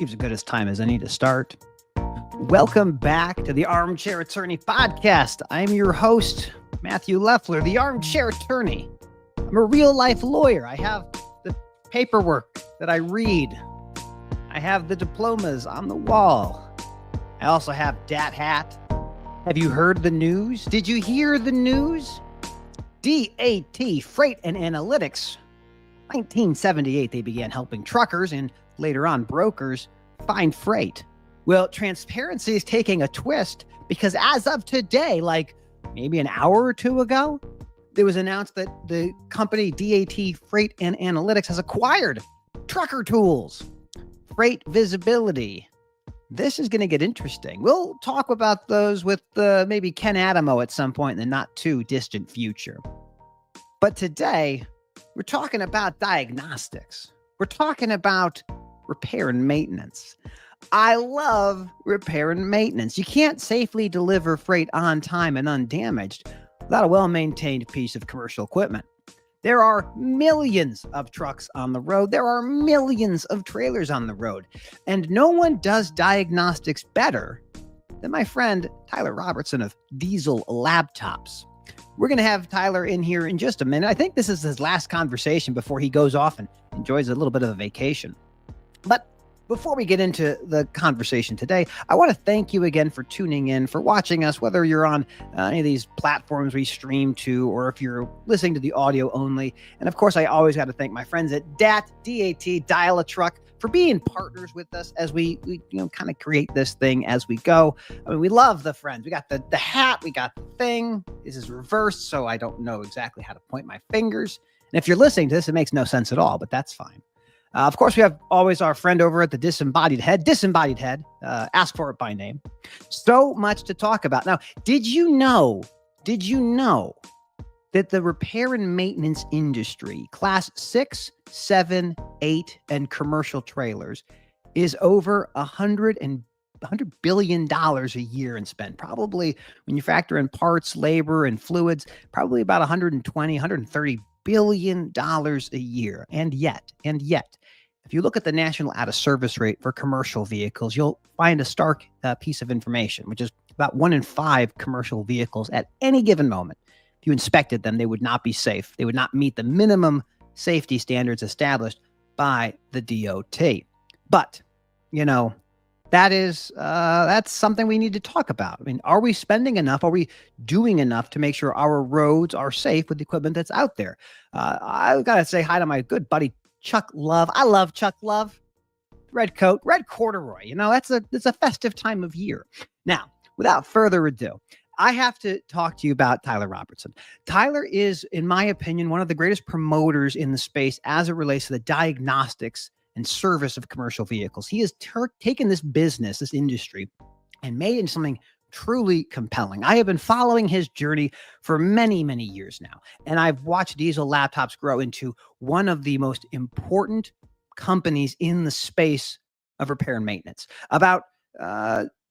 seems as good as time as any to start. Welcome back to the Armchair Attorney Podcast. I'm your host, Matthew Leffler, the Armchair Attorney. I'm a real-life lawyer. I have the paperwork that I read. I have the diplomas on the wall. I also have Dat Hat. Have you heard the news? Did you hear the news? DAT, Freight and Analytics. 1978, they began helping truckers and later on brokers find freight. Well, transparency is taking a twist because as of today, like maybe an hour or two ago, it was announced that the company DAT Freight and Analytics has acquired Trucker Tools, Freight Visibility. This is going to get interesting. We'll talk about those with maybe Ken Adamo at some point in the not too distant future. But today, we're talking about diagnostics. We're talking about repair and maintenance. I love repair and maintenance. You can't safely deliver freight on time and undamaged without a well-maintained piece of commercial equipment. There are millions of trucks on the road. There are millions of trailers on the road. And no one does diagnostics better than my friend Tyler Robertson of Diesel Laptops. We're going to have Tyler in here in just a minute. I think this is his last conversation before he goes off and enjoys a little bit of a vacation. But before we get into the conversation today, I want to thank you again for tuning in, for watching us, whether you're on any of these platforms we stream to, or if you're listening to the audio only. And of course, I always got to thank my friends at DAT, Dial a Truck, for being partners with us as we kind of create this thing as we go. I mean, we love the friends. We got the hat, we got the thing. This is reversed, so I don't know exactly how to point my fingers. And if you're listening to this, it makes no sense at all, but that's fine. Of course, we have always our friend over at the Disembodied Head, ask for it by name. So much to talk about. Now, did you know that the repair and maintenance industry, class 6, 7, 8, and commercial trailers is over $100 billion a year in spend? Probably when you factor in parts, labor, and fluids, probably about 120, 130 billion dollars a year. And yet, if you look at the national out of service rate for commercial vehicles, you'll find a stark piece of information, which is about 1 in 5 commercial vehicles at any given moment. If you inspected them, they would not be safe. They would not meet the minimum safety standards established by the DOT. But, that's something we need to talk about. I mean, are we spending enough? Are we doing enough to make sure our roads are safe with the equipment that's out there? I've got to say hi to my good buddy, Chuck Love. I love Chuck Love. Red coat, red corduroy. It's a festive time of year. Now, without further ado, I have to talk to you about Tyler Robertson. Tyler is, in my opinion, one of the greatest promoters in the space as it relates to the diagnostics and service of commercial vehicles. He has taken this business, this industry, and made it into something truly compelling. I have been following his journey for many, many years now, and I've watched Diesel Laptops grow into one of the most important companies in the space of repair and maintenance. About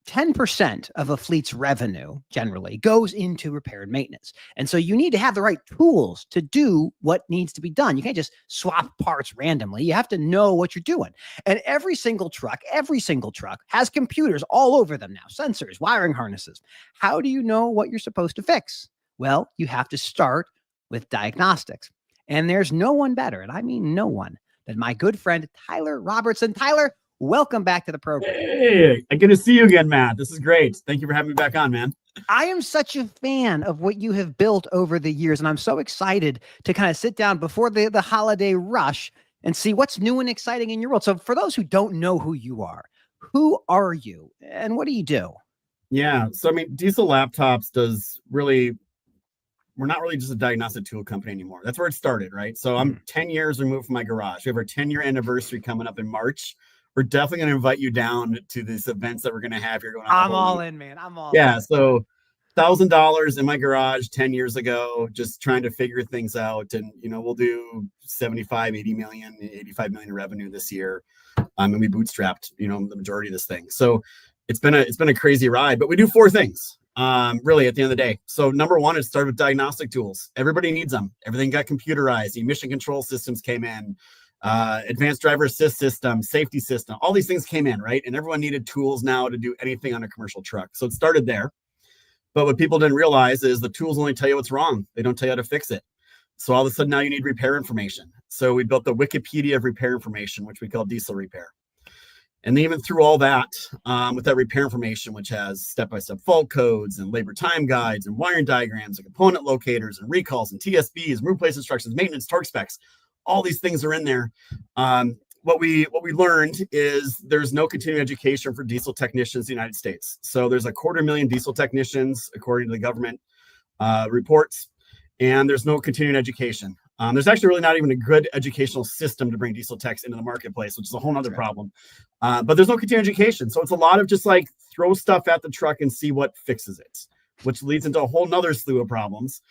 10% of a fleet's revenue generally goes into repair and maintenance. And so you need to have the right tools to do what needs to be done. You can't just swap parts randomly. You have to know what you're doing. And every single truck has computers all over them now, sensors, wiring harnesses. How do you know what you're supposed to fix? Well, you have to start with diagnostics. And there's no one better, and I mean no one, than my good friend, Tyler Robertson. Tyler, welcome back to the program. Hey, I'm good to see you again, Matt. This is great. Thank you for having me back on, man. I am such a fan of what you have built over the years, and I'm so excited to kind of sit down before the holiday rush and see what's new and exciting in your world. So for those who don't know who you are you and what do you do? Yeah. So, I mean, Diesel Laptops we're not really just a diagnostic tool company anymore. That's where it started, right? So I'm 10 years removed from my garage. We have our 10-year anniversary coming up in March. We're definitely going to invite you down to these events that we're going to have here going on. I'm all in, man. I'm all in. Yeah. So $1,000 in my garage 10 years ago, just trying to figure things out. And, we'll do 75, 80 million, 85 million in revenue this year. And we bootstrapped, the majority of this thing. So it's been a crazy ride, but we do 4 things. Really at the end of the day. So number one is start with diagnostic tools. Everybody needs them. Everything got computerized. Emission control systems came in. advanced driver assist system, safety system, all these things came in, right? And everyone needed tools now to do anything on a commercial truck. So it started there. But what people didn't realize is the tools only tell you what's wrong. They don't tell you how to fix it. So all of a sudden now you need repair information. So we built the Wikipedia of repair information, which we call diesel repair. And even through all that, with that repair information, which has step-by-step fault codes and labor time guides and wiring diagrams and component locators and recalls and TSBs, move place instructions, maintenance, torque specs, all these things are in there. What we learned is there's no continuing education for diesel technicians in the United States. So there's 250,000 diesel technicians, according to the government reports, and there's no continuing education. There's actually really not even a good educational system to bring diesel techs into the marketplace, which is a whole other problem. But there's no continuing education. So it's a lot of just like throw stuff at the truck and see what fixes it, which leads into a whole nother slew of problems.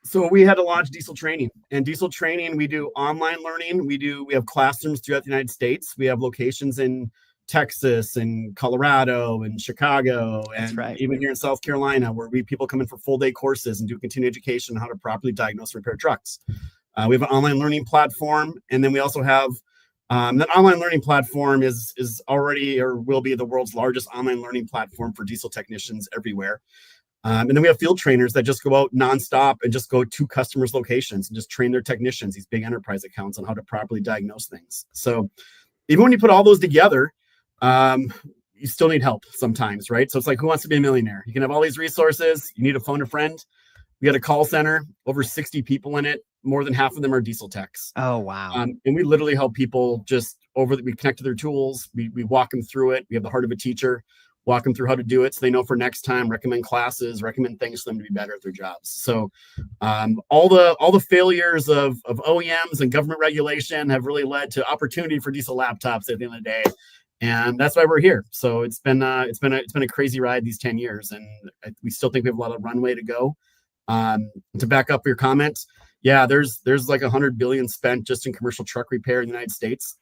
So we had to launch diesel training, and diesel training, we do online learning. We have classrooms throughout the United States. We have locations in Texas and Colorado and Chicago, and even here in South Carolina, where people come in for full day courses and do continuing education on how to properly diagnose and repair trucks. We have an online learning platform, and then we also have that online learning platform is already or will be the world's largest online learning platform for diesel technicians everywhere. And then we have field trainers that just go out nonstop and just go to customers' locations and just train their technicians, these big enterprise accounts, on how to properly diagnose things. So even when you put all those together, you still need help sometimes, right? So it's like, who wants to be a millionaire? You can have all these resources. You need to phone a friend. We had a call center, over 60 people in it. More than half of them are diesel techs. Oh, wow. And we literally help people we connect to their tools. We walk them through it. We have the heart of a teacher, walk them through how to do it so they know for next time, recommend classes, recommend things for them to be better at their jobs. So all the failures of OEMs and government regulation have really led to opportunity for diesel laptops at the end of the day. And that's why we're here. So it's been a crazy ride these 10 years, and we still think we have a lot of runway to go. To back up your comments, yeah, there's like 100 billion spent just in commercial truck repair in the United States,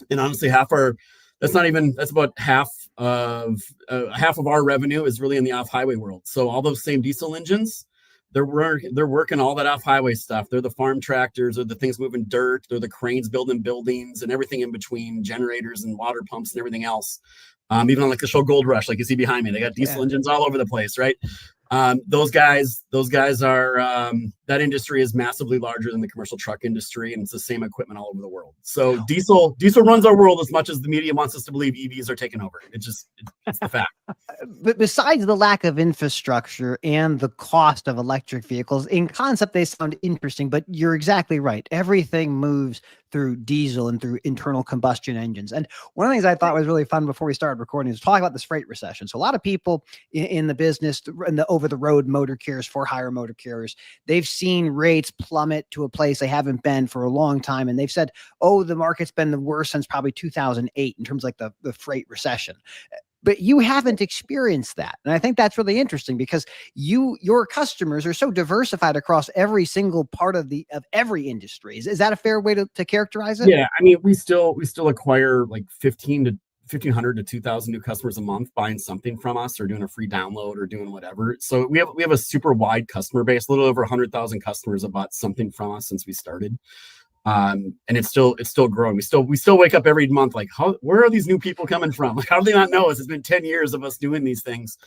and honestly, that's about half of our revenue is really in the off-highway world. So all those same diesel engines, they're working all that off-highway stuff. They're the farm tractors, or the things moving dirt, they're the cranes building buildings and everything in between, generators and water pumps and everything else. Even on like the show Gold Rush, like you see behind me, they got diesel engines all over the place, right? Those guys are, that industry is massively larger than the commercial truck industry, and it's the same equipment all over the world. So diesel runs our world as much as the media wants us to believe EVs are taking over. It's the fact. But besides the lack of infrastructure and the cost of electric vehicles, in concept, they sound interesting, but you're exactly right. Everything moves through diesel and through internal combustion engines. And one of the things I thought was really fun before we started recording is talk about this freight recession. So a lot of people in the business, in the over-the-road motor carriers, for-hire motor carriers, they've seen rates plummet to a place they haven't been for a long time. And they've said, oh, the market's been the worst since probably 2008 in terms of like the freight recession. But you haven't experienced that. And I think that's really interesting because your customers are so diversified across every single part of every industry. Is that a fair way to characterize it? Yeah. I mean, we still acquire like 1,500 to 2,000 new customers a month buying something from us or doing a free download or doing whatever. So we have a super wide customer base. A little over 100,000 customers have bought something from us since we started. And it's still growing. We still wake up every month like, where are these new people coming from? Like, how do they not know us? It's been 10 years of us doing these things.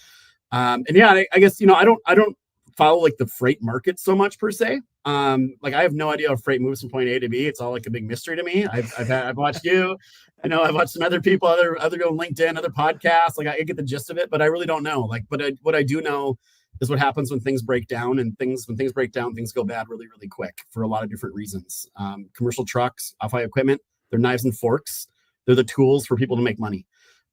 And yeah, I guess, I don't follow like the freight market so much per se. Like I have no idea how freight moves from point A to B. It's all like a big mystery to me. I've watched you, I've watched some other people, other on LinkedIn, other podcasts. Like I get the gist of it, but I really don't know. Like, but what I do know is what happens when things break down, and when things break down, things go bad really, really quick for a lot of different reasons. Commercial trucks, off-highway equipment, they're knives and forks. They're the tools for people to make money.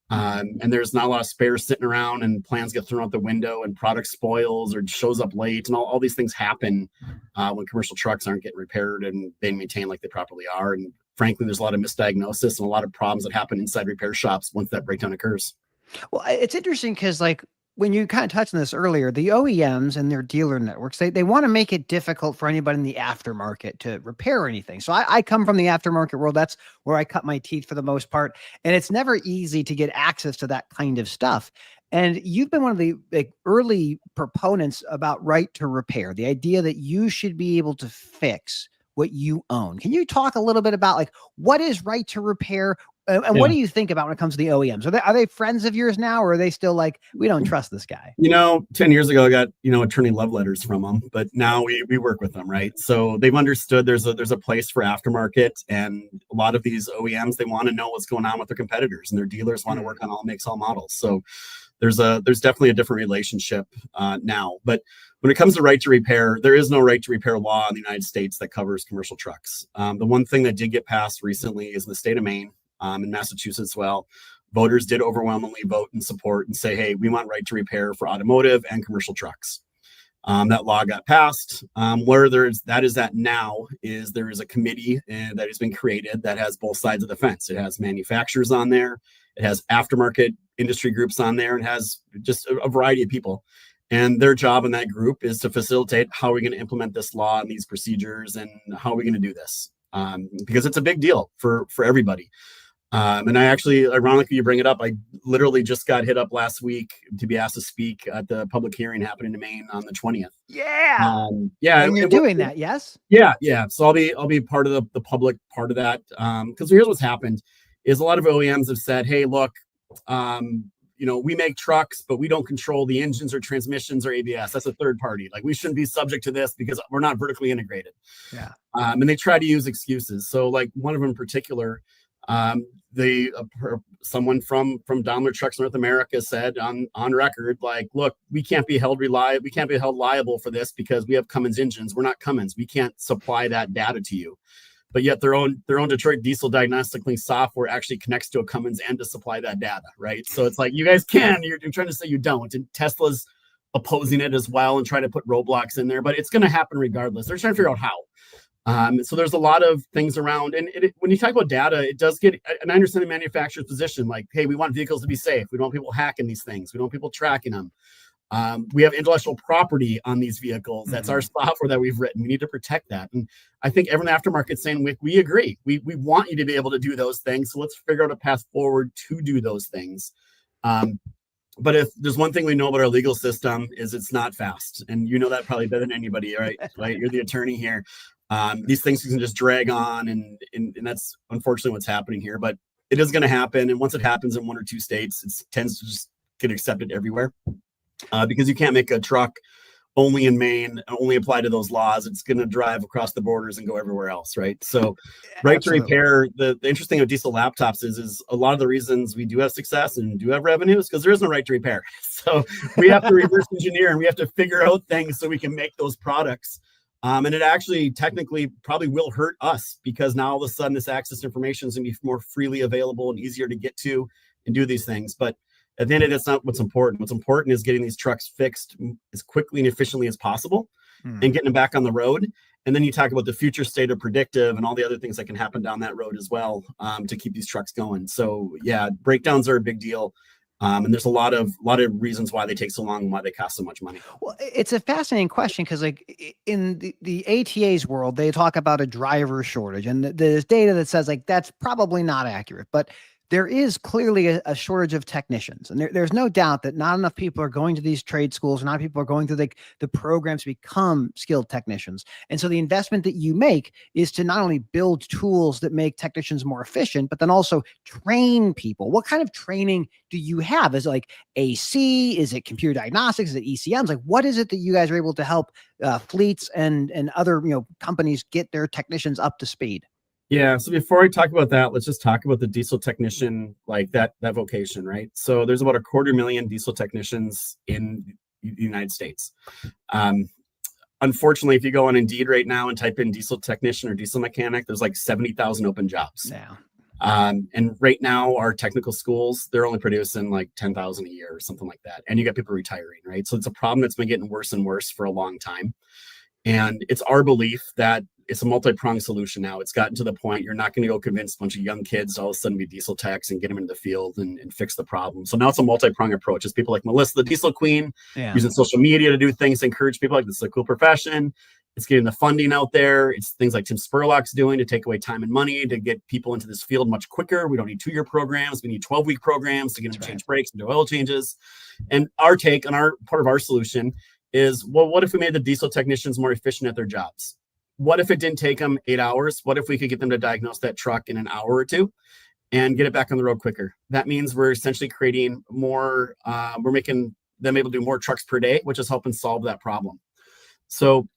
And there's not a lot of spares sitting around, and plans get thrown out the window, and product spoils or shows up late, and all these things happen when commercial trucks aren't getting repaired and being maintained like they properly are. And frankly, there's a lot of misdiagnosis and a lot of problems that happen inside repair shops once that breakdown occurs. Well, it's interesting because like when you kind of touched on this earlier, the OEMs and their dealer networks, they want to make it difficult for anybody in the aftermarket to repair anything. So I come from the aftermarket world. That's where I cut my teeth for the most part. And it's never easy to get access to that kind of stuff. And you've been one of the early proponents about right to repair, the idea that you should be able to fix what you own. Can you talk a little bit about like what is right to repair? And what do you think about when it comes to the OEMs? Are they friends of yours now, or are they still like, we don't trust this guy? 10 years ago, I got, attorney love letters from them, but now we work with them, right? So they've understood there's a place for aftermarket, and a lot of these OEMs, they want to know what's going on with their competitors, and their dealers want to work on all makes, all models. So there's definitely a different relationship now. But when it comes to right to repair, there is no right to repair law in the United States that covers commercial trucks. The one thing that did get passed recently is in the state of Maine, in Massachusetts as well. Voters did overwhelmingly vote and support and say, hey, we want right to repair for automotive and commercial trucks. That law got passed. Where that is at now is there is a committee that has been created that has both sides of the fence. It has manufacturers on there, it has aftermarket industry groups on there, and has just a variety of people. And their job in that group is to facilitate how are we going to implement this law and these procedures, and how are we going to do this? Because it's a big deal for everybody. And I actually, ironically, you bring it up, I literally just got hit up last week to be asked to speak at the public hearing happening in Maine on the 20th. Yeah. And you're doing that, yes? Yeah. So I'll be part of the public part of that. Because here's what's happened is a lot of OEMs have said, hey, look, we make trucks, but we don't control the engines or transmissions or ABS. That's a third party. Like, we shouldn't be subject to this because we're not vertically integrated. Yeah. And they try to use excuses. So like one of them in particular, someone from Daimler Trucks North America said on record, like, look, we can't be held liable for this because we have Cummins engines. We're not Cummins. We can't supply that data to you. But yet their own Detroit diesel diagnostic link software actually connects to a Cummins and to supply that data, right? So it's like, you guys can. You're trying to say you don't, and Tesla's opposing it as well and trying to put roadblocks in there, but it's going to happen regardless. They're trying to figure out how. So there's a lot of things around, and when you talk about data, it does get, and I understand the manufacturer's position, like, hey, we want vehicles to be safe. We don't want people hacking these things. We don't want people tracking them. We have intellectual property on these vehicles. That's our software that we've written. We need to protect that. And I think everyone in the aftermarket is saying, we agree. We want you to be able to do those things. So let's figure out a path forward to do those things. But if there's one thing we know about our legal system is it's not fast. And you know that probably better than anybody, right? Right? You're the attorney here. These things can just drag on, and that's unfortunately what's happening here. But it is going to happen. And once it happens in one or two states, it tends to just get accepted everywhere. Because you can't make a truck only in Maine, only apply to those laws. It's going to drive across the borders and go everywhere else, right? So right to repair, the interesting of diesel laptops is a lot of the reasons we do have success and do have revenues because there is no right to repair. So we have to reverse engineer, and we have to figure out things so we can make those products. And it actually technically probably will hurt us because now all of a sudden this access information is going to be more freely available and easier to get to and do these things. But at the end of it, that's not what's important. What's important is getting these trucks fixed as quickly and efficiently as possible and getting them back on the road. And then you talk about the future state of predictive and all the other things that can happen down that road as well to keep these trucks going. So yeah, breakdowns are a big deal. And there's a lot of reasons why they take so long and why they cost so much money. Well, it's a fascinating question because like in the ATA's world, they talk about a driver shortage, and there's data that says like that's probably not accurate, but there is clearly a shortage of technicians. And there's no doubt that not enough people are going to these trade schools, or not people are going through the programs to become skilled technicians. And so the investment that you make is to not only build tools that make technicians more efficient, but then also train people. What kind of training do you have? Is it like AC? Is it computer diagnostics? Is it ECMs? Like, what is it that you guys are able to help fleets and other companies get their technicians up to speed? Yeah. So before I talk about that, let's just talk about the diesel technician, like that vocation, right? So there's about 250,000 diesel technicians in the United States. Unfortunately, if you go on Indeed right now and type in diesel technician or diesel mechanic, there's like 70,000 open jobs. Yeah. And right now, our technical schools, they're only producing like 10,000 a year or something like that. And you got people retiring, right? So it's a problem that's been getting worse and worse for a long time. And it's our belief that it's a multi-pronged solution now. It's gotten to the point you're not going to go convince a bunch of young kids to all of a sudden be diesel techs and get them into the field and fix the problem. So now it's a multi-pronged approach. It's people like Melissa, the diesel queen, using social media to do things to encourage people like this is a cool profession. It's getting the funding out there. It's things like Tim Spurlock's doing to take away time and money to get people into this field much quicker. We don't need 2-year programs. We need 12-week programs to get them to change brakes and do oil changes. And our take on our part of our solution is, well, what if we made the diesel technicians more efficient at their jobs? what if it didn't take them 8 hours? What if we could get them to diagnose that truck in an hour or two and get it back on the road quicker? That means we're essentially creating more, we're making them able to do more trucks per day, which is helping solve that problem. So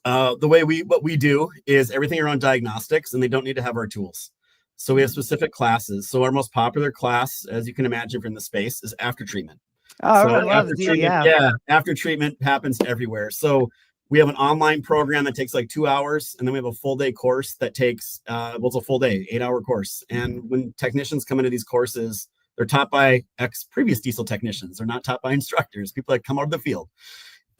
what we do is everything around diagnostics, and they don't need to have our tools. So we have specific classes. So our most popular class, as you can imagine from the space, is after treatment. Oh, So I love after the treatment, yeah. after treatment happens everywhere. So we have an online program that takes like 2 hours, and then we have a full day course that takes it's a full day, 8-hour course. And when technicians come into these courses, they're taught by previous diesel technicians. They're not taught by instructors, people that come out of the field.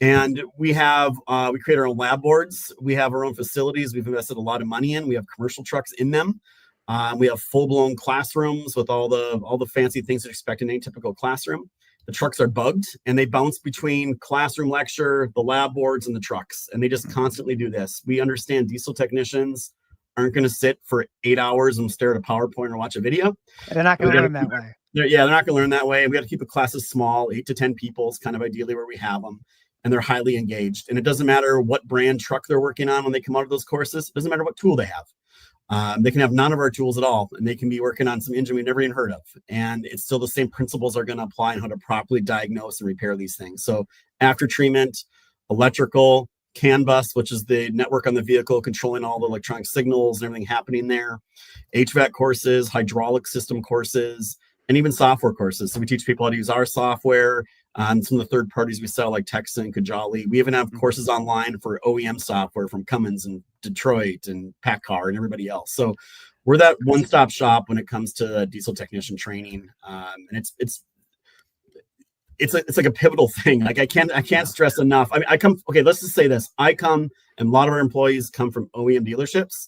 And we have we create our own lab boards. We have our own facilities. We've invested a lot of money in. We have commercial trucks in them. We have full-blown classrooms with all the fancy things that you expect in any typical classroom. The trucks are bugged, and they bounce between classroom lecture, the lab boards, and the trucks. And they just constantly do this. We understand diesel technicians aren't going to sit for 8 hours and stare at a PowerPoint or watch a video. They're not going to learn that way. They're not going to learn that way. We got to keep the classes small, 8 to 10 people is kind of ideally where we have them. And they're highly engaged. And it doesn't matter what brand truck they're working on when they come out of those courses. It doesn't matter what tool they have. They can have none of our tools at all, and they can be working on some engine we've never even heard of. And it's still the same principles are going to apply on how to properly diagnose and repair these things. So after treatment, electrical, CAN bus, which is the network on the vehicle controlling all the electronic signals and everything happening there, HVAC courses, hydraulic system courses, and even software courses. So we teach people how to use our software. Some of the third parties we sell, like Texan, Kajali. We even have courses online for OEM software from Cummins and Detroit and PACCAR and everybody else. So we're that one-stop shop when it comes to diesel technician training, and it's like a pivotal thing. Like I can't stress enough. I mean, let's just say this. And a lot of our employees come from OEM dealerships.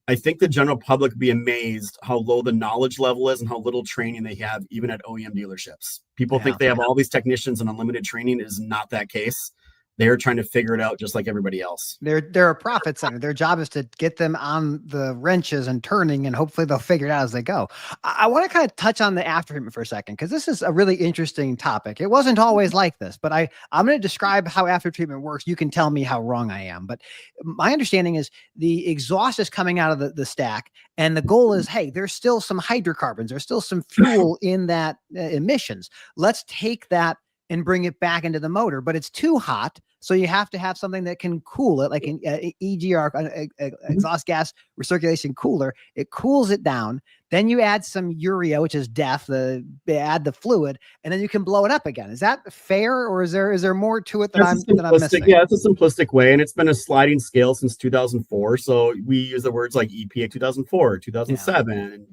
I think the general public would be amazed how low the knowledge level is and how little training they have, even at OEM dealerships. People think they have all these technicians and unlimited training. It is not that case. They're trying to figure it out just like everybody else. They're a profit center. Their job is to get them on the wrenches and turning, and hopefully they'll figure it out as they go. I want to kind of touch on the after treatment for a second, because this is a really interesting topic. It wasn't always like this, but I'm going to describe how after treatment works. You can tell me how wrong I am. But my understanding is the exhaust is coming out of the stack, and the goal is, hey, there's still some hydrocarbons. There's still some fuel in that emissions. Let's take that and bring it back into the motor, but it's too hot. So you have to have something that can cool it, like an EGR, exhaust gas recirculation cooler. It cools it down. Then you add some urea, which is DEF, add the fluid, and then you can blow it up again. Is that fair, or is there more to it that I'm missing? Yeah, it's a simplistic way, and it's been a sliding scale since 2004. So we use the words like EPA 2004, 2007, and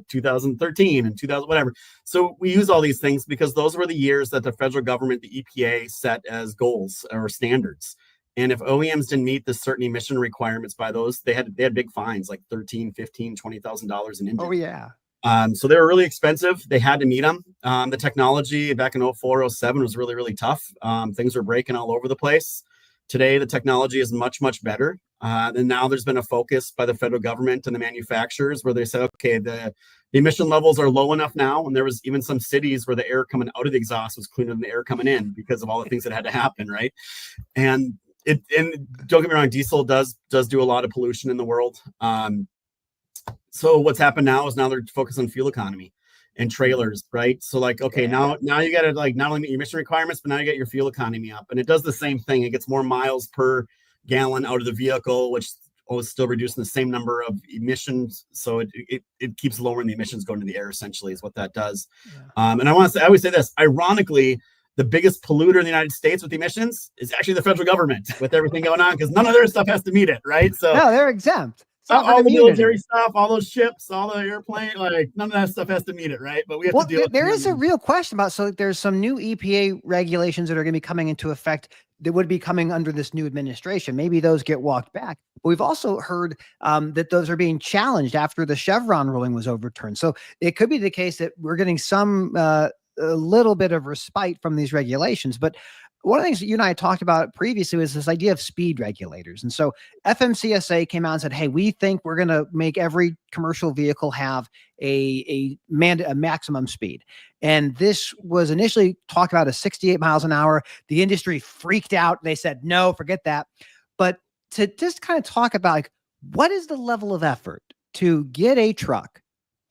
2013, and 2000, whatever. So we use all these things because those were the years that the federal government, the EPA, set as goals or standards. And if OEMs didn't meet the certain emission requirements by those, they had big fines, like $13,000, $15,000, $20,000 an engine. Oh yeah. So they were really expensive. They had to meet them. The technology back in 04, 07 was really, really tough. Things were breaking all over the place. Today, the technology is much, much better. And now there's been a focus by the federal government and the manufacturers where they said, okay, the emission levels are low enough now. And there was even some cities where the air coming out of the exhaust was cleaner than the air coming in because of all the things that had to happen, right? And don't get me wrong, diesel does do a lot of pollution in the world. So what's happened now is they're focused on fuel economy and trailers, right? So like, okay, now you got to like not only meet your emission requirements, but now you get your fuel economy up, and it does the same thing. It gets more miles per gallon out of the vehicle, which is still reducing the same number of emissions. So it keeps lowering the emissions going to the air. Essentially, is what that does. Yeah. And I always say this. Ironically, the biggest polluter in the United States with emissions is actually the federal government with everything going on, because none of their stuff has to meet it, right? So no, they're exempt. All the military stuff, all those ships, all the airplane, like none of that stuff has to meet it, right? But we have to deal with there is a real question about, so there's some new EPA regulations that are going to be coming into effect that would be coming under this new administration. Maybe those get walked back. But we've also heard that those are being challenged after the Chevron ruling was overturned. So it could be the case that we're getting some a little bit of respite from these regulations. But one of the things that you and I talked about previously was this idea of speed regulators. And so FMCSA came out and said, hey, we think we're going to make every commercial vehicle have a maximum speed. And this was initially talked about as 68 miles an hour. The industry freaked out. They said, no, forget that. But to just kind of talk about like, what is the level of effort to get a truck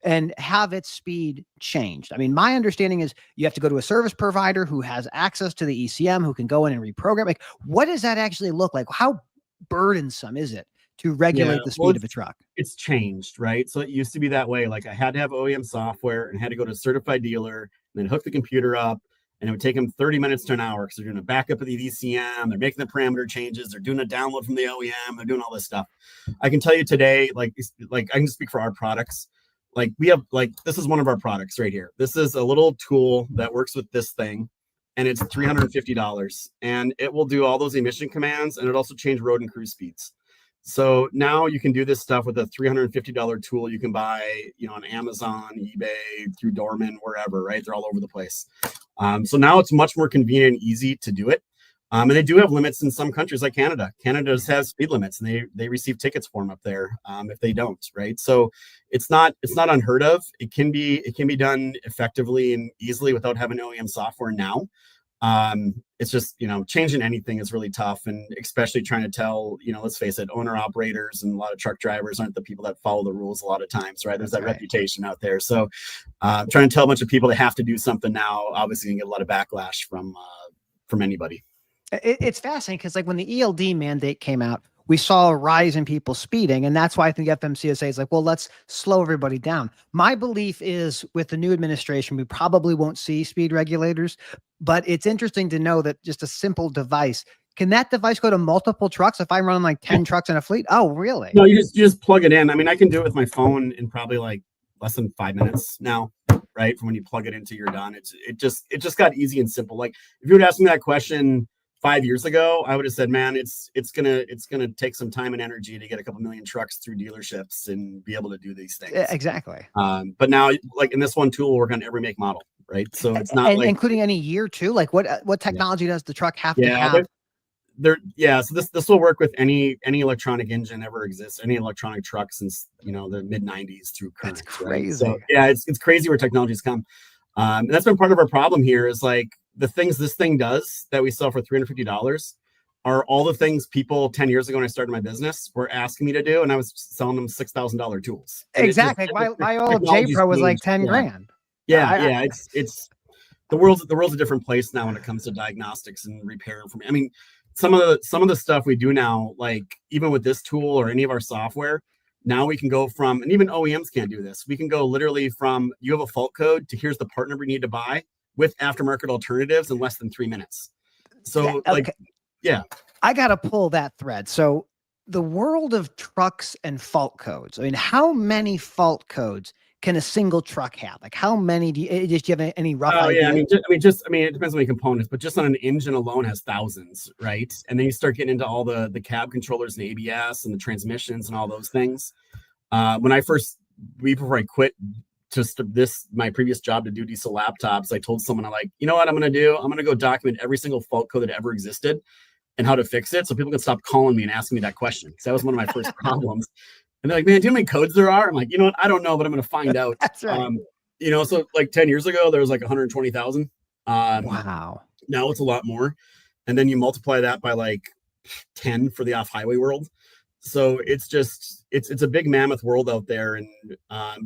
and have its speed changed? I mean, my understanding is you have to go to a service provider who has access to the ECM, who can go in and reprogram. Like, what does that actually look like? How burdensome is it to regulate the speed of a truck? It's changed, right? So it used to be that way. Like I had to have OEM software and had to go to a certified dealer and then hook the computer up. And it would take them 30 minutes to an hour because they're doing a backup of the ECM, they're making the parameter changes, they're doing a download from the OEM, they're doing all this stuff. I can tell you today, like I can speak for our products. Like we have, like, this is one of our products right here. This is a little tool that works with this thing, and it's $350, and it will do all those emission commands, and it also change road and cruise speeds. So now you can do this stuff with a $350 tool you can buy, on Amazon, eBay, through Dorman, wherever, right? They're all over the place. So now it's much more convenient and easy to do it. And they do have limits in some countries like Canada. Canada has speed limits, and they receive tickets for them up there if they don't, right? So it's not unheard of. It can be done effectively and easily without having OEM software now. It's just, changing anything is really tough, and especially trying to tell, let's face it, owner operators and a lot of truck drivers aren't the people that follow the rules a lot of times, right? There's that reputation out there. So trying to tell a bunch of people they have to do something now, obviously, you can get a lot of backlash from anybody. It's fascinating because, like, when the ELD mandate came out, we saw a rise in people speeding. And that's why I think FMCSA is like, well, let's slow everybody down. My belief is with the new administration, we probably won't see speed regulators, but it's interesting to know that just a simple device, can that device go to multiple trucks if I'm running like 10 trucks in a fleet? Oh, really? No, you just plug it in. I mean, I can do it with my phone in probably like less than 5 minutes now, right? From when you plug it into, you're done. It just got easy and simple. Like if you would ask me that question 5 years ago, I would have said, man, it's gonna take some time and energy to get a couple million trucks through dealerships and be able to do these things. Exactly. But now, like in this one tool, we're on every make model, right? So it's not like, including any year too. Like what technology does the truck have to have? So this will work with any electronic engine ever exists, any electronic truck since the mid 90s through current. That's crazy. Right? So yeah, it's crazy where technology's come. And that's been part of our problem here is like the things this thing does that we sell for $350 are all the things people 10 years ago when I started my business were asking me to do. And I was selling them $6,000 tools. Exactly. My old J Pro was like 10 grand. Yeah. It's the world's a different place now when it comes to diagnostics and repair. I mean, some of the stuff we do now, like even with this tool or any of our software, now we can go from, and even OEMs can't do this. We can go literally from you have a fault code to here's the part number you need to buy with aftermarket alternatives in less than 3 minutes. So I got to pull that thread. So the world of trucks and fault codes. I mean, how many fault codes can a single truck have? Like how many do you have any rough idea? Yeah, I mean, it depends on the components, but just on an engine alone has thousands, right? And then you start getting into all the cab controllers and ABS and the transmissions and all those things. Before I quit my previous job to do diesel laptops, I told someone, I'm like, you know what I'm going to do? I'm going to go document every single fault code that ever existed and how to fix it so people can stop calling me and asking me that question. Because that was one of my first problems. And they're like, man, do you know how many codes there are? I'm like, you know what? I don't know, but I'm going to find out. That's right. So like 10 years ago, there was like 120,000. Wow. Now it's a lot more. And then you multiply that by like 10 for the off-highway world. So it's a big mammoth world out there. And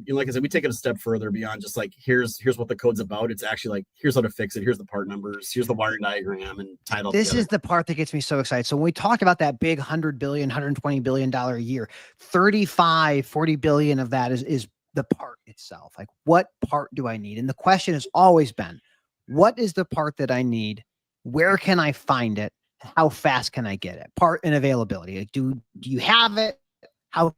like I said, we take it a step further beyond just like, here's what the code's about. It's actually like, here's how to fix it. Here's the part numbers. Here's the wiring diagram and tie it all together. This is the part that gets me so excited. So when we talk about that big $100 billion, $120 billion a year, 40 billion of that is the part itself. Like what part do I need? And the question has always been, what is the part that I need? Where can I find it? How fast can I get it? Part and availability. Like, do you have it? How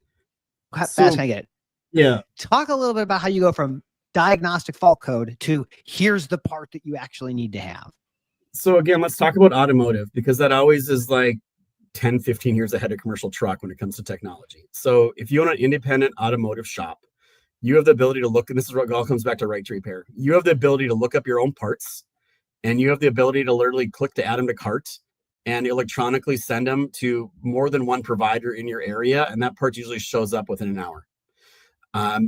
fast can I get it? Yeah. Talk a little bit about how you go from diagnostic fault code to here's the part that you actually need to have. So again, let's talk about automotive because that always is like 10, 15 years ahead of commercial truck when it comes to technology. So if you own an independent automotive shop, you have the ability to look, and this is what all comes back to right to repair. You have the ability to look up your own parts, and you have the ability to literally click to add them to cart and electronically send them to more than one provider in your area. And that part usually shows up within an hour.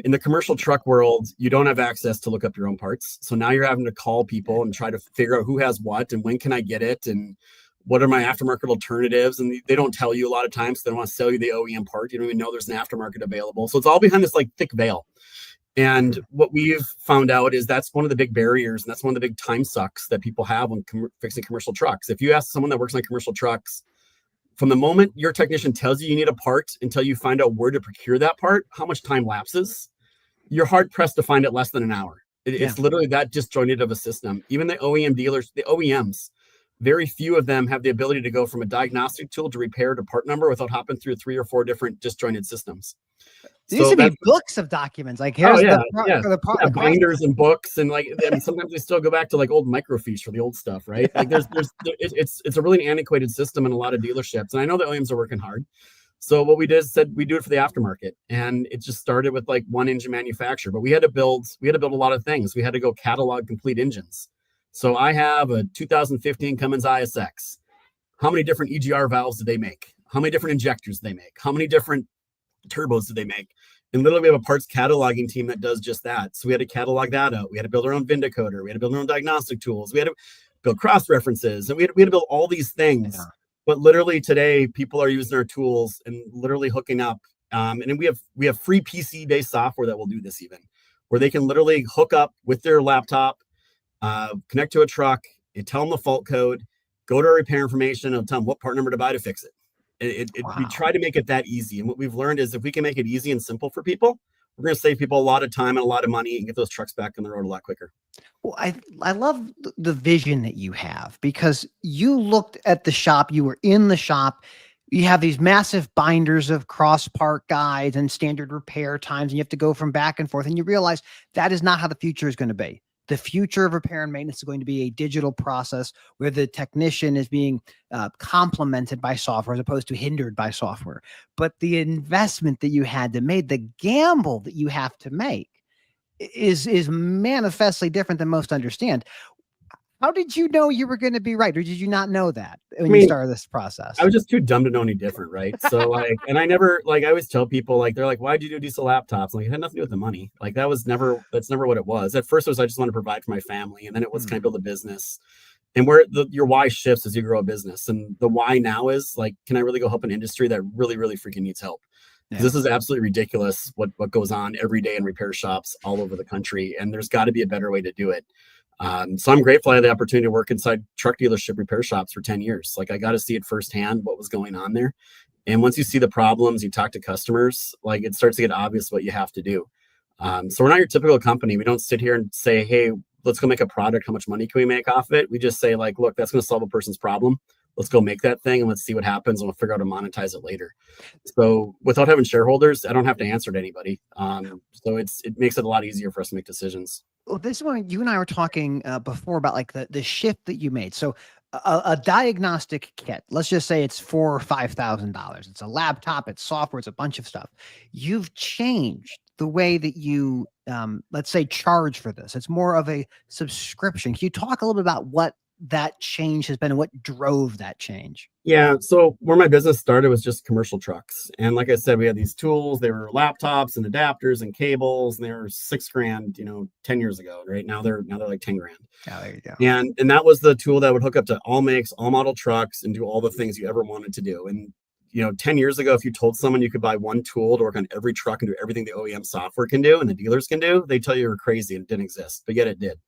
In the commercial truck world, you don't have access to look up your own parts. So now you're having to call people and try to figure out who has what and when can I get it and what are my aftermarket alternatives? And they don't tell you a lot of times. They don't want to sell you the OEM part. You don't even know there's an aftermarket available. So it's all behind this like thick veil. And what we've found out is that's one of the big barriers, and that's one of the big time sucks that people have when fixing commercial trucks. If you ask someone that works on commercial trucks, from the moment your technician tells you need a part until you find out where to procure that part, how much time lapses, you're hard pressed to find it less than an hour. It's literally that disjointed of a system. Even the OEM dealers, the OEMs, very few of them have the ability to go from a diagnostic tool to repair to part number without hopping through 3 or 4 different disjointed systems. There used to be books of documents. Like here's the binders and books, and like and sometimes they still go back to like old microfiche for the old stuff, right? Like it's a really antiquated system in a lot of dealerships, and I know the OEMs are working hard. So what we did is said we do it for the aftermarket, and it just started with like one engine manufacturer, but we had to build a lot of things. We had to go catalog complete engines. So I have a 2015 Cummins ISX. How many different EGR valves do they make? How many different injectors do they make? How many different turbos do they make? And literally we have a parts cataloging team that does just that. So we had to catalog that out. We had to build our own Vindicoder. We had to build our own diagnostic tools. We had to build cross references, and we had to build all these things. Yeah. But literally today, people are using our tools and literally hooking up. And we have free PC based software that will do this, even where they can literally hook up with their laptop, connect to a truck, and tell them the fault code, go to our repair information, and tell them what part number to buy to fix it. We try to make it that easy. And what we've learned is if we can make it easy and simple for people, we're going to save people a lot of time and a lot of money and get those trucks back on the road a lot quicker. Well, I love the vision that you have, because you looked at the shop, you were in the shop, you have these massive binders of cross part guides and standard repair times, and you have to go from back and forth, and you realize that is not how the future is going to be. The future of repair and maintenance is going to be a digital process where the technician is being complemented by software as opposed to hindered by software. But the investment that you had to make, the gamble that you have to make is manifestly different than most understand. How did you know you were going to be right? Or did you not know that when you started this process? I was just too dumb to know any different, right? So and I never, I always tell people, they're like, why'd you do diesel laptops? It had nothing to do with the money. That's never what it was. At first it was, I just want to provide for my family. And then it was, can I build a business? And where your why shifts as you grow a business. And the why now is can I really go help an industry that really, really freaking needs help? Yeah. This is absolutely ridiculous what goes on every day in repair shops all over the country. And there's got to be a better way to do it. So I'm grateful I had the opportunity to work inside truck dealership repair shops for 10 years. I got to see it firsthand, what was going on there. And once you see the problems, you talk to customers, it starts to get obvious what you have to do. So we're not your typical company. We don't sit here and say, hey, let's go make a product. How much money can we make off it? We just say look, that's going to solve a person's problem. Let's go make that thing and let's see what happens, and we'll figure out how to monetize it later. So without having shareholders, I don't have to answer to anybody. So it makes it a lot easier for us to make decisions. Well, this is when you and I were talking before about the shift that you made. So a diagnostic kit, let's just say it's $4,000 or $5,000. It's a laptop, it's software, it's a bunch of stuff. You've changed the way that you, let's say, charge for this. It's more of a subscription. Can you talk a little bit about what that change has been and what drove that change? Yeah. So where my business started was just commercial trucks. And like I said, we had these tools, they were laptops and adapters and cables, and they were $6,000, 10 years ago, right? Now they're like 10 grand. Oh, there you go. And that was the tool that would hook up to all makes, all model trucks and do all the things you ever wanted to do. And 10 years ago, if you told someone you could buy one tool to work on every truck and do everything the OEM software can do and the dealers can do, they tell you were crazy and it didn't exist, but yet it did.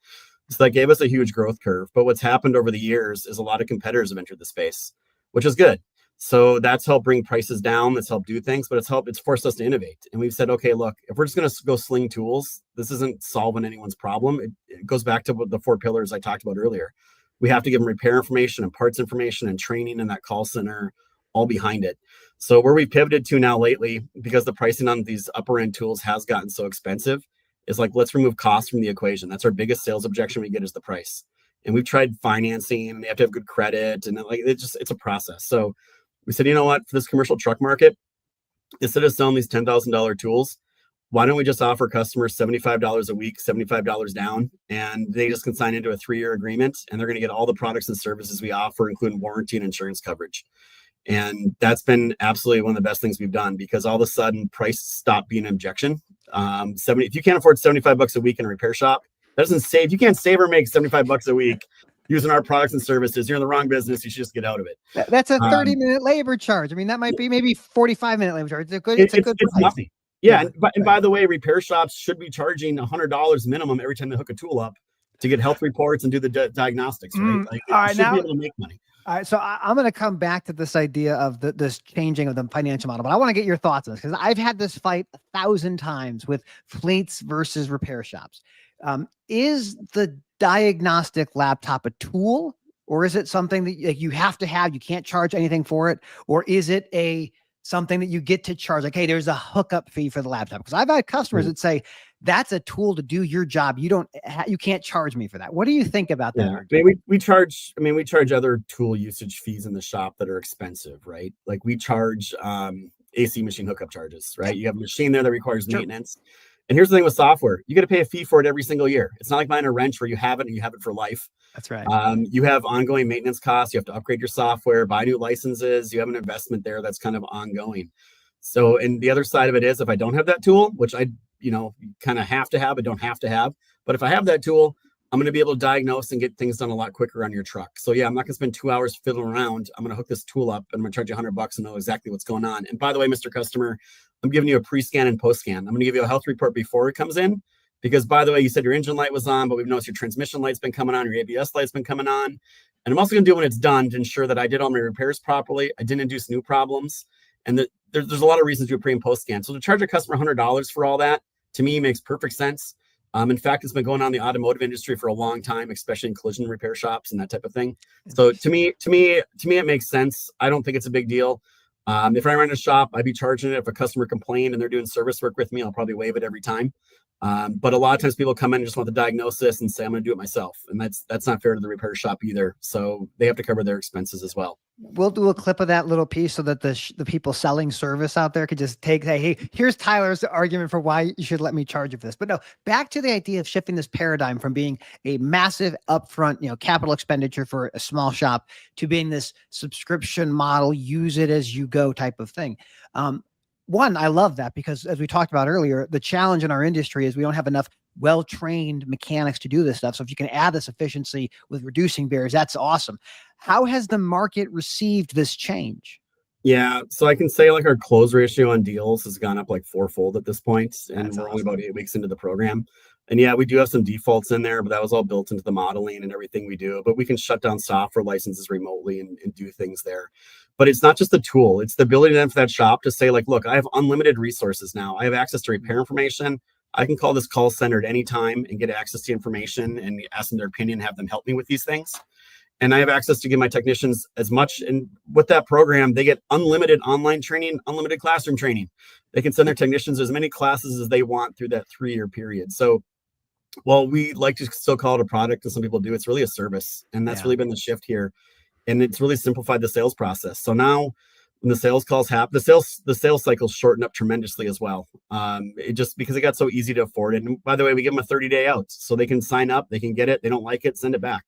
So that gave us a huge growth curve. But what's happened over the years is a lot of competitors have entered the space, which is good. So that's helped bring prices down. That's helped do things, but it's forced us to innovate. And we've said, okay, look, if we're just going to go sling tools, this isn't solving anyone's problem. It goes back to the 4 pillars I talked about earlier. We have to give them repair information and parts information and training and that call center all behind it. So where we've pivoted to now lately, because the pricing on these upper end tools has gotten so expensive, is let's remove cost from the equation. That's our biggest sales objection we get, is the price. And we've tried financing, and they have to have good credit, and it's a process. So we said, you know what, for this commercial truck market, instead of selling these $10,000 tools, why don't we just offer customers $75 a week, $75 down, and they just can sign into a 3-year agreement, and they're going to get all the products and services we offer, including warranty and insurance coverage. And that's been absolutely one of the best things we've done, because all of a sudden price stopped being an objection. If you can't afford $75 a week in a repair shop, that doesn't save. You can't save or make $75 a week using our products and services. You're in the wrong business. You should just get out of it. That's a 30-minute labor charge. I mean, that might be maybe 45-minute labor charge. It's a good It's price. nothing. Yeah. And by the way, repair shops should be charging $100 minimum every time they hook a tool up to get health reports and do the diagnostics, right? Like, all right, should now, be able to make money. All right, so I'm going to come back to this idea of this changing of the financial model, but I want to get your thoughts on this because I've had this fight 1,000 times with fleets versus repair shops. Is the diagnostic laptop a tool, or is it something that you have to have? You can't charge anything for it, or is it something that you get to charge? Like, hey, there's a hookup fee for the laptop. Because I've had customers that say that's a tool to do your job. You can't charge me for that. What do you think about that? I mean, we charge other tool usage fees in the shop that are expensive, right? Like we charge AC machine hookup charges, right? You have a machine there that requires maintenance. And here's the thing with software, you got to pay a fee for it every single year. It's not like buying a wrench where you have it and you have it for life. That's right. You have ongoing maintenance costs. You have to upgrade your software, buy new licenses. You have an investment there that's kind of ongoing. So, and the other side of it is if I don't have that tool, which I, kind of have to have, but don't have to have. But if I have that tool, I'm going to be able to diagnose and get things done a lot quicker on your truck. So yeah, I'm not going to spend 2 hours fiddling around. I'm going to hook this tool up and I'm going to charge you $100 and know exactly what's going on. And by the way, Mr. Customer, I'm giving you a pre-scan and post-scan. I'm going to give you a health report before it comes in. Because by the way, you said your engine light was on, but we've noticed your transmission light's been coming on, your ABS light's been coming on. And I'm also going to do when it's done to ensure that I did all my repairs properly. I didn't induce new problems. And there's a lot of reasons to do a pre and post scan. So to charge a customer $100 for all that, to me, makes perfect sense. In fact, it's been going on in the automotive industry for a long time, especially in collision repair shops and that type of thing. So to me, it makes sense. I don't think it's a big deal. If I run a shop, I'd be charging it. If a customer complained and they're doing service work with me, I'll probably waive it every time. But a lot of times people come in and just want the diagnosis and say, I'm going to do it myself. And that's not fair to the repair shop either. So they have to cover their expenses as well. We'll do a clip of that little piece so that the people selling service out there could just say, hey, here's Tyler's argument for why you should let me charge you for this. But no, back to the idea of shifting this paradigm from being a massive upfront, capital expenditure for a small shop to being this subscription model, use it as you go type of thing. One, I love that because as we talked about earlier, the challenge in our industry is we don't have enough well-trained mechanics to do this stuff. So if you can add this efficiency with reducing barriers, that's awesome. How has the market received this change? Yeah, so I can say like our close ratio on deals has gone up like fourfold at this point, and That's we're awesome. only about 8 weeks into the program. And yeah, we do have some defaults in there, but that was all built into the modeling and everything we do. But we can shut down software licenses remotely and do things there. But it's not just the tool; it's the ability then for that shop to say like, look, I have unlimited resources now. I have access to repair information. I can call this call center at any time and get access to information and ask them their opinion, have them help me with these things. And I have access to give my technicians as much. And with that program, they get unlimited online training, unlimited classroom training. They can send their technicians as many classes as they want through that 3-year period. So while we like to still call it a product, and some people do, it's really a service. And that's really been the shift here. And it's really simplified the sales process. So now when the sales calls happen, the sales cycles shorten up tremendously as well. It just because it got so easy to afford it. And by the way, we give them a 30-day out so they can sign up, they can get it. They don't like it, send it back.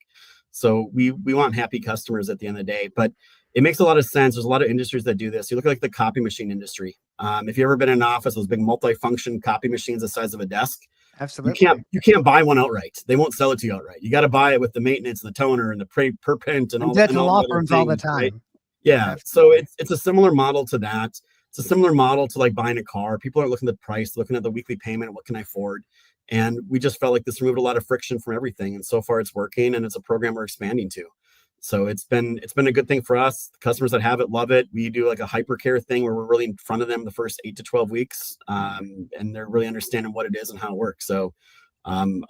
So we want happy customers at the end of the day, but it makes a lot of sense. There's a lot of industries that do this. You look at like the copy machine industry. If you've ever been in an office, those big multi-function copy machines the size of a desk, Absolutely. you can't buy one outright. They won't sell it to you outright. You got to buy it with the maintenance and the toner and the per print and all that. Law firms all the time. Right? Yeah. Absolutely. So it's a similar model to that. It's a similar model to like buying a car. People are looking at the price, looking at the weekly payment. What can I afford? And we just felt like this removed a lot of friction from everything. And so far it's working, and it's a program we're expanding to. So it's been a good thing for us. The customers that have it love it. We do like a hypercare thing where we're really in front of them the first 8 to 12 weeks. And they're really understanding what it is and how it works. So I'm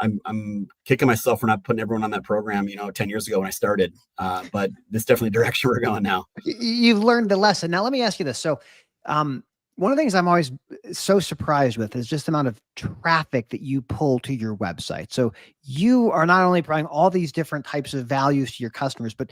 kicking myself for not putting everyone on that program, 10 years ago when I started. But this is definitely the direction we're going now. You've learned the lesson. Now let me ask you this. So one of the things I'm always so surprised with is just the amount of traffic that you pull to your website. So you are not only providing all these different types of values to your customers, but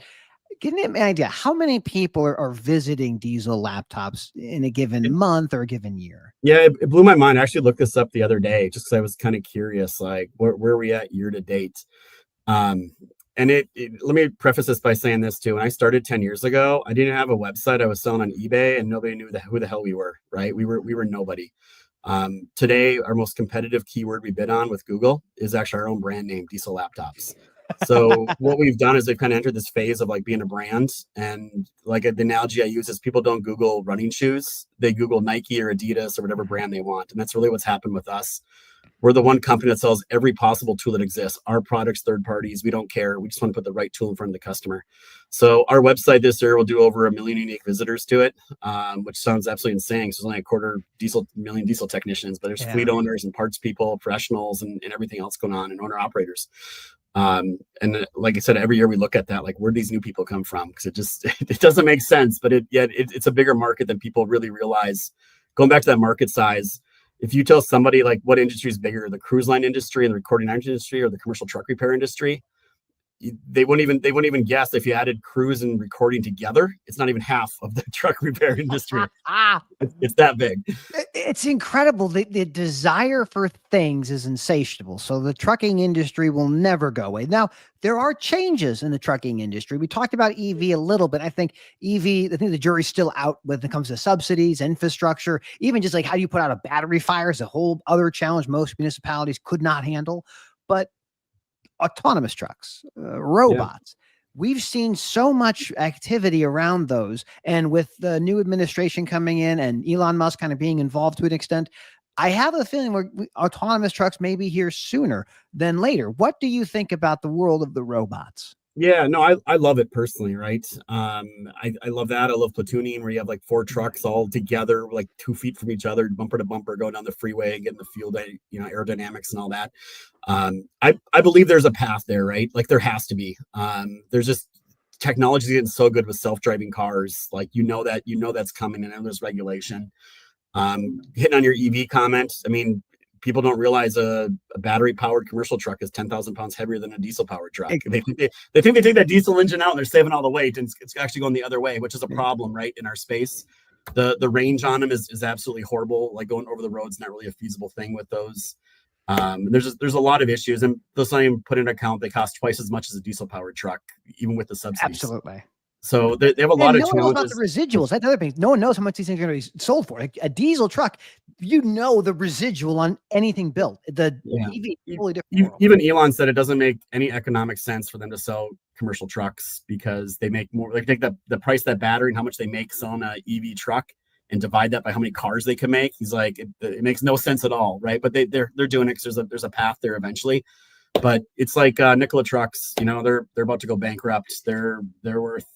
give me an idea, how many people are visiting Diesel laptops in a given month or a given year? Yeah, it blew my mind. I actually looked this up the other day just because I was kind of curious, like where are we at year to date? And let me preface this by saying this too. When I started 10 years ago, I didn't have a website. I was selling on eBay and nobody knew who the hell we were, right? We were nobody. Today, our most competitive keyword we bid on with Google is actually our own brand name, Diesel Laptops. So what we've done is they've kind of entered this phase of like being a brand. And like the analogy I use is people don't Google running shoes. They Google Nike or Adidas or whatever brand they want. And that's really what's happened with us. We're the one company that sells every possible tool that exists. Our products, third parties, we don't care. We just want to put the right tool in front of the customer. So our website this year will do over 1 million unique visitors to it, which sounds absolutely insane. So there's only a quarter million diesel technicians, but there's fleet owners and parts people, professionals, and everything else going on, and owner operators. And like I said, every year we look at that, like where these new people come from, because it doesn't make sense, but it's a bigger market than people really realize. Going back to that market size, if you tell somebody like what industry is bigger, the cruise line industry and the recording industry or the commercial truck repair industry, they wouldn't even guess. If you added cruise and recording together, it's not even half of the truck repair industry. It's that big. It's incredible. The desire for things is insatiable. So the trucking industry will never go away. Now, there are changes in the trucking industry. We talked about EV a little bit. I think the jury's still out when it comes to subsidies, infrastructure, even just like how do you put out a battery fire is a whole other challenge most municipalities could not handle. But autonomous trucks, robots. Yeah. We've seen so much activity around those. And with the new administration coming in and Elon Musk kind of being involved to an extent, I have a feeling autonomous trucks may be here sooner than later. What do you think about the world of the robots? Yeah, no, I love it personally, right? I love that. I love platooning where you have like 4 trucks all together, like 2 feet from each other, bumper to bumper, going down the freeway, getting the field, aerodynamics and all that. I believe there's a path there, right? Like there has to be. There's just technology getting so good with self-driving cars, like that's coming, and then there's regulation. Hitting on your EV comment, I mean, people don't realize a battery-powered commercial truck is 10,000 pounds heavier than a diesel-powered truck. They think they take that diesel engine out and they're saving all the weight, and it's actually going the other way, which is a problem, right, in our space. The range on them is absolutely horrible. Like going over the road's not really a feasible thing with those. There's a lot of issues, and those not even put into account they cost twice as much as a diesel-powered truck, even with the subsidies. Absolutely. So they have a lot of challenges. No one knows about the residuals. That's the other thing. No one knows how much these things are going to be sold for. Like a diesel truck, the residual on anything built. The EV totally different. Even Elon said it doesn't make any economic sense for them to sell commercial trucks because they make more. Like take the price of that battery and how much they make selling an EV truck and divide that by how many cars they can make. He's like, it makes no sense at all, right? But they're doing it because there's a path there eventually. But it's like Nikola trucks. They're about to go bankrupt. They're worth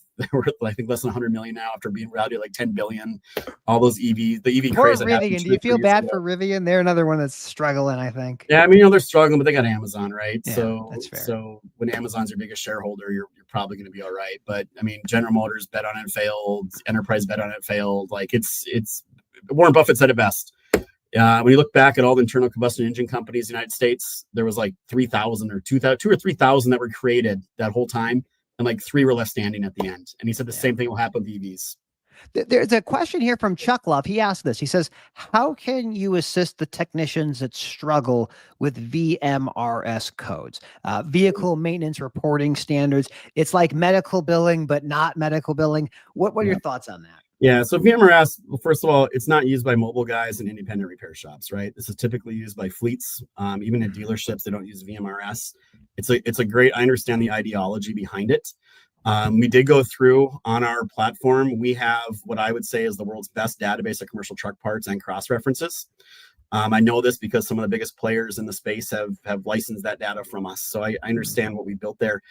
I think less than 100 million now after being valued at like 10 billion. All those the EV craze. Rivian. Do you feel bad for Rivian? They're another one that's struggling, I think. Yeah, I mean, they're struggling, but they got Amazon, right? Yeah, so that's fair. So when Amazon's your biggest shareholder, you're probably going to be all right. But I mean, General Motors bet on it, failed. Enterprise bet on it, failed. Like it's Warren Buffett said it best. When you look back at all the internal combustion engine companies in the United States, there was like 3,000 or 2,000 or 3,000 that were created that whole time. And like 3 were left standing at the end. And he said the same thing will happen with EVs. There's a question here from Chuck Love. He asked this. He says, how can you assist the technicians that struggle with VMRS codes, vehicle maintenance reporting standards? It's like medical billing, but not medical billing. What are your thoughts on that? Yeah, so VMRS, well, first of all, it's not used by mobile guys and independent repair shops, right? This is typically used by fleets. Even in dealerships, they don't use VMRS. It's a great, I understand the ideology behind it. We did go through on our platform. We have what I would say is the world's best database of commercial truck parts and cross references. I know this because some of the biggest players in the space have licensed that data from us. So I understand what we built there.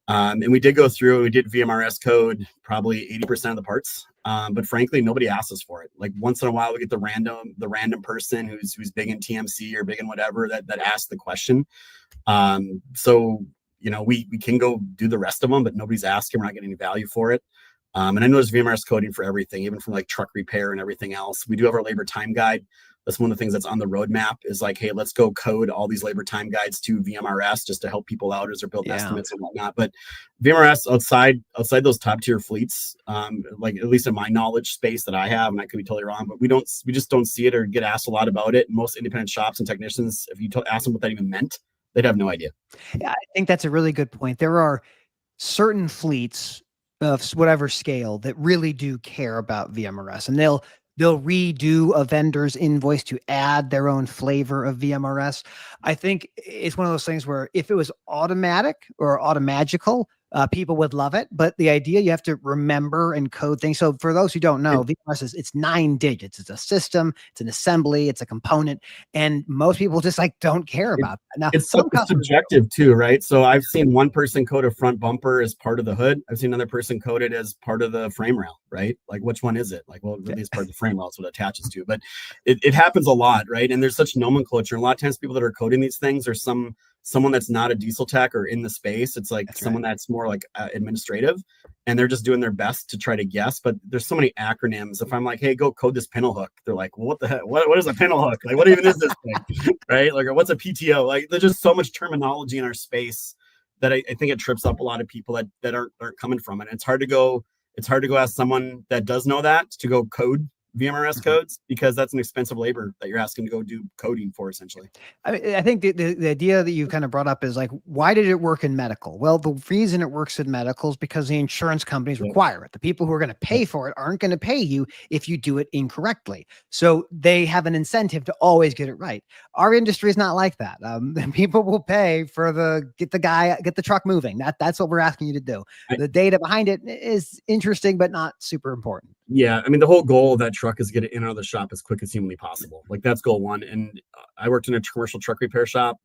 And we did go through, we did VMRS code probably 80% of the parts. But frankly, nobody asks us for it. Like once in a while, we get the random person who's big in TMC or big in whatever that asks the question. So we can go do the rest of them, but nobody's asking. We're not getting any value for it. And I know there's VMRS coding for everything, even from like truck repair and everything else. We do have our labor time guide. That's one of the things that's on the roadmap is like, hey, let's go code all these labor time guides to VMRS just to help people out as they're built estimates and whatnot. But VMRS outside those top tier fleets, like at least in my knowledge space that I have, and I could be totally wrong, but we just don't see it or get asked a lot about it. Most independent shops and technicians, if you ask them what that even meant, they'd have no idea. Yeah, I think that's a really good point. There are certain fleets of whatever scale that really do care about VMRS, and they'll they'll redo a vendor's invoice to add their own flavor of VMRS. I think it's one of those things where if it was automatic or automagical, people would love it. But the idea you have to remember and code things. So for those who don't know, VMRS is it's 9 digits. It's a system, it's an assembly, it's a component, and most people just like don't care about that. Now, It's some customers subjective too, right? So I've seen one person code a front bumper as part of the hood. I've seen another person code it as part of the frame rail, right? Like which one is it? Like, well, really it's part of the frame rail. It's what it attaches to. But it happens a lot, right? And there's such nomenclature. A lot of times people that are coding these things are someone that's not a diesel tech or in the space. It's like someone that's more like administrative, and they're just doing their best to try to guess. But there's so many acronyms. If I'm like, hey, go code this pintle hook, they're like, well, what the heck? What is a pintle hook? Like, what even is this thing? Right? Like, or what's a PTO? Like, there's just so much terminology in our space that I think it trips up a lot of people that aren't coming from it. And it's hard to go ask someone that does know that to go code VMRS codes, because that's an expensive labor that you're asking to go do coding for, essentially. I think the idea that you kind of brought up is like, why did it work in medical? Well, the reason it works in medical is because the insurance companies require it. The people who are going to pay for it aren't going to pay you if you do it incorrectly. So they have an incentive to always get it right. Our industry is not like that. People will pay for get the truck moving. That's what we're asking you to do. The data behind it is interesting, but not super important. Yeah, I mean, the whole goal of that truck is get it in and out of the shop as quick as humanly possible. Like, that's goal one. And I worked in a commercial truck repair shop,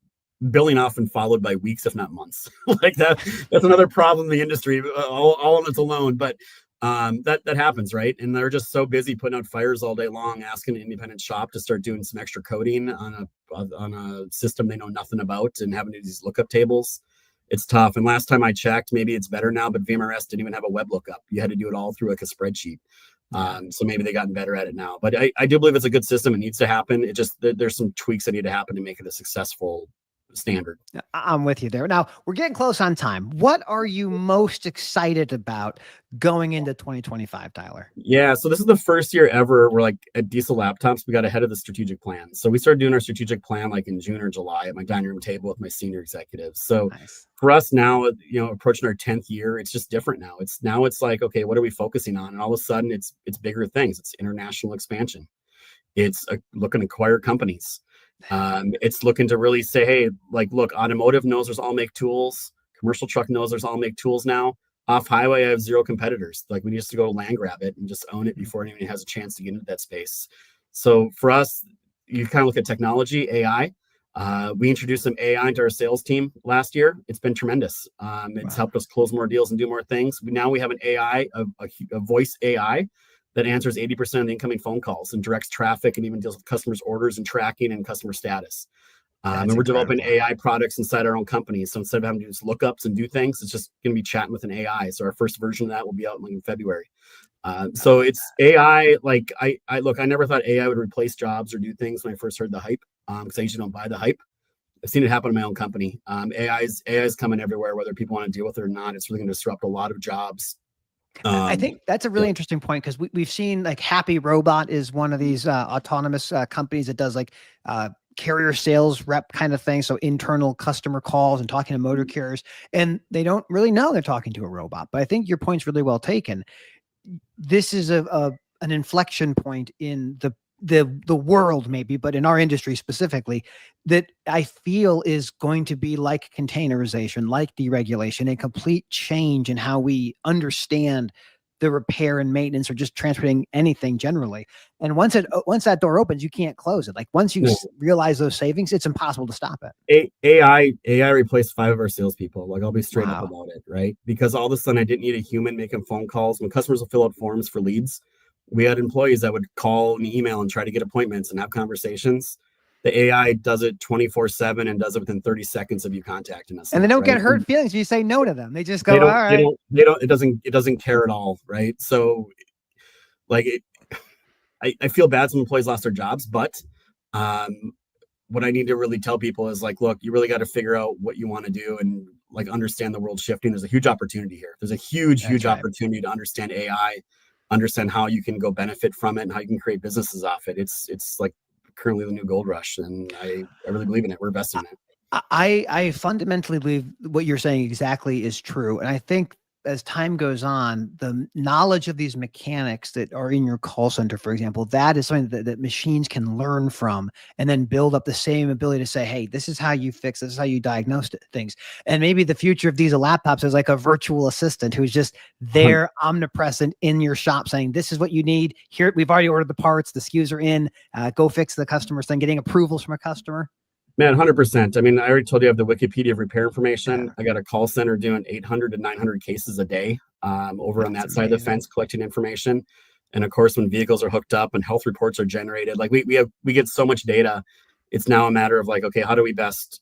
billing often followed by weeks, if not months. Like that's another problem in the industry, all on its alone. But that happens, right? And they're just so busy putting out fires all day long, asking an independent shop to start doing some extra coding on a system they know nothing about, and having to do these lookup tables. It's tough. And last time I checked, maybe it's better now, but VMRS didn't even have a web lookup. You had to do it all through like a spreadsheet. So maybe they've gotten better at it now. But I do believe it's a good system. It needs to happen. It just, there's some tweaks that need to happen to make it a successful standard. I'm with you there. Now we're getting close on time. What are you most excited about going into 2025, Tyler? Yeah. So this is the first year ever we're like at Diesel Laptops, we got ahead of the strategic plan. So we started doing our strategic plan like in June or July at my dining room table with my senior executives. So for us now, approaching our 10th year, it's just different now. It's like, okay, what are we focusing on? And all of a sudden it's bigger things. It's international expansion. It's looking to acquire companies. It's looking to really say, hey, like, look, automotive nosers all make tools. Commercial truck nosers all make tools now. Off highway, I have zero competitors. Like, we just to go land grab it and just own it before anyone has a chance to get into that space. So for us, you kind of look at technology, AI. We introduced some AI into our sales team last year. It's been tremendous. It's helped us close more deals and do more things. Now we have an AI, a voice AI that answers 80% of the incoming phone calls and directs traffic and even deals with customers' orders and tracking and customer status. And we're developing AI products inside our own company. So instead of having to do lookups and do things, it's just going to be chatting with an AI. So our first version of that will be out in February. So it's AI. Like I never thought AI would replace jobs or do things when I first heard the hype, because I usually don't buy the hype. I've seen it happen in my own company. AI is coming everywhere, whether people want to deal with it or not. It's really going to disrupt a lot of jobs. I think that's a really interesting point, because we've seen like Happy Robot is one of these autonomous companies that does like carrier sales rep kind of thing. So internal customer calls and talking to motor carriers, and they don't really know they're talking to a robot. But I think your point's really well taken. This is an inflection point in the world, maybe, but in our industry specifically, that I feel is going to be like containerization, like deregulation, a complete change in how we understand the repair and maintenance, or just transporting anything generally. And once that door opens, you can't close it. Like once you realize those savings, it's impossible to stop it. AI replaced 5 of our salespeople. Like, I'll be straight up about it, right? Because all of a sudden I didn't need a human making phone calls. When customers will fill out forms for leads, we had employees that would call and email and try to get appointments and have conversations. The AI does it 24/7 and does it within 30 seconds of you contacting us. And they don't get hurt feelings if you say no to them. They just go, all right. It doesn't care at all, right? So like I feel bad some employees lost their jobs, but what I need to really tell people is like, look, you really got to figure out what you want to do and like understand the world shifting. There's a huge opportunity here. There's a huge opportunity to understand AI, understand how you can go benefit from it and how you can create businesses off it. It's like currently the new gold rush, and I really believe in it. We're investing in it. I fundamentally believe what you're saying exactly is true. And I think as time goes on, the knowledge of these mechanics that are in your call center, for example, that is something that machines can learn from and then build up the same ability to say, hey, this is how you fix, this is how you diagnose things. And maybe the future of diesel laptops is like a virtual assistant who's just there, omnipresent in your shop saying, this is what you need. Here, we've already ordered the parts, the SKUs are in, go fix the customer's thing, getting approvals from a customer. Man, 100%. I mean, I already told you I have the Wikipedia of repair information. Yeah. I got a call center doing 800 to 900 cases a day over on that side of the fence, collecting information. And of course, when vehicles are hooked up and health reports are generated, like we get so much data. It's now a matter of like, okay, how do we best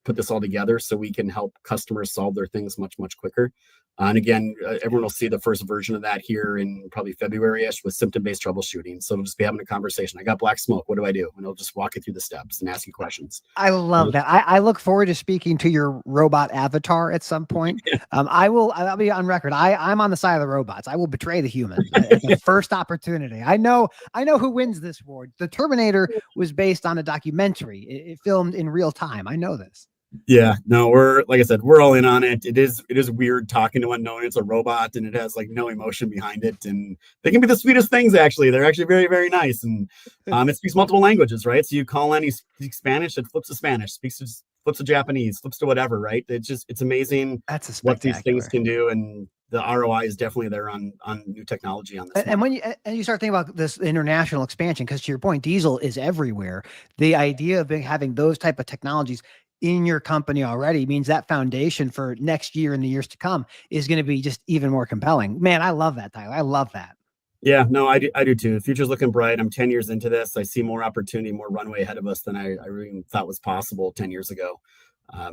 put this all together so we can help customers solve their things much, much quicker. And again, everyone will see the first version of that here in probably February-ish with symptom-based troubleshooting. So it'll just be having a conversation. I got black smoke. What do I do? And it'll just walk you through the steps and ask you questions. I love that. I look forward to speaking to your robot avatar at some point. Yeah. I'll be on record. I'm on the side of the robots. I will betray the human at the first opportunity. I know who wins this war. The Terminator was based on a documentary. It filmed in real time. I know this. Yeah, no, like I said, we're all in on it. It is weird talking to unknown. It's a robot and it has like no emotion behind it. And they can be the sweetest things, actually. They're actually very, very nice. And it speaks multiple languages, right? So you call in, you speak Spanish, it flips to Spanish, flips to Japanese, flips to whatever, right? It's amazing what these things can do. And the ROI is definitely there on new technology on this. And when you start thinking about this international expansion, because to your point, diesel is everywhere. The idea of having those type of technologies in your company already means that foundation for next year and the years to come is going to be just even more compelling. Man, I love that, Tyler. I love that. Yeah, no, I do too. The future's looking bright. I'm 10 years into this. I see more opportunity, more runway ahead of us than I really thought was possible 10 years ago.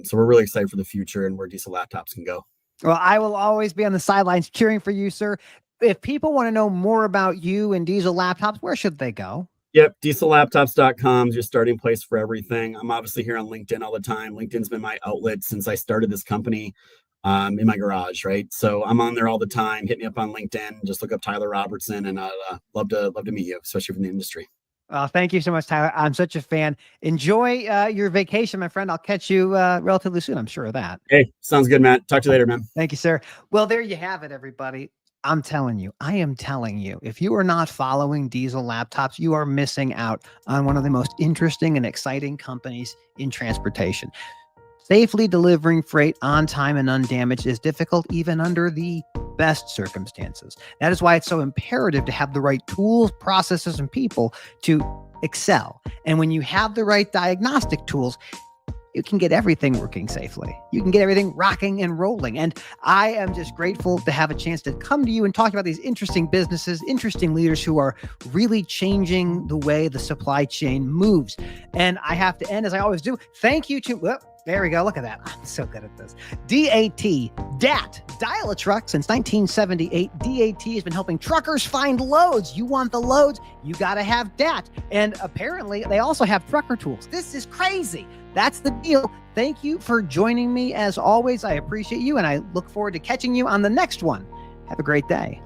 So we're really excited for the future and where diesel laptops can go. Well, I will always be on the sidelines cheering for you, sir. If people want to know more about you and diesel laptops, where should they go? Yep, diesellaptops.com is your starting place for everything. I'm obviously here on LinkedIn all the time. LinkedIn's been my outlet since I started this company in my garage, right? So I'm on there all the time. Hit me up on LinkedIn. Just look up Tyler Robertson, and I'd love to meet you, especially from the industry. Thank you so much, Tyler. I'm such a fan. Enjoy your vacation, my friend. I'll catch you relatively soon. I'm sure of that. Hey, sounds good, Matt. Talk to you later, man. Thank you, sir. Well, there you have it, everybody. I am telling you, if you are not following Diesel Laptops, you are missing out on one of the most interesting and exciting companies in transportation. Safely delivering freight on time and undamaged is difficult even under the best circumstances. That is why it's so imperative to have the right tools, processes, and people to excel. And when you have the right diagnostic tools, you can get everything working safely. You can get everything rocking and rolling. And I am just grateful to have a chance to come to you and talk about these interesting businesses, interesting leaders who are really changing the way the supply chain moves. And I have to end, as I always do, thank you to, there we go. Look at that. I'm so good at this. DAT, Dial a Truck. Since 1978, DAT has been helping truckers find loads. You want the loads, you got to have DAT. And apparently they also have trucker tools. This is crazy. That's the deal. Thank you for joining me. As always, I appreciate you, and I look forward to catching you on the next one. Have a great day.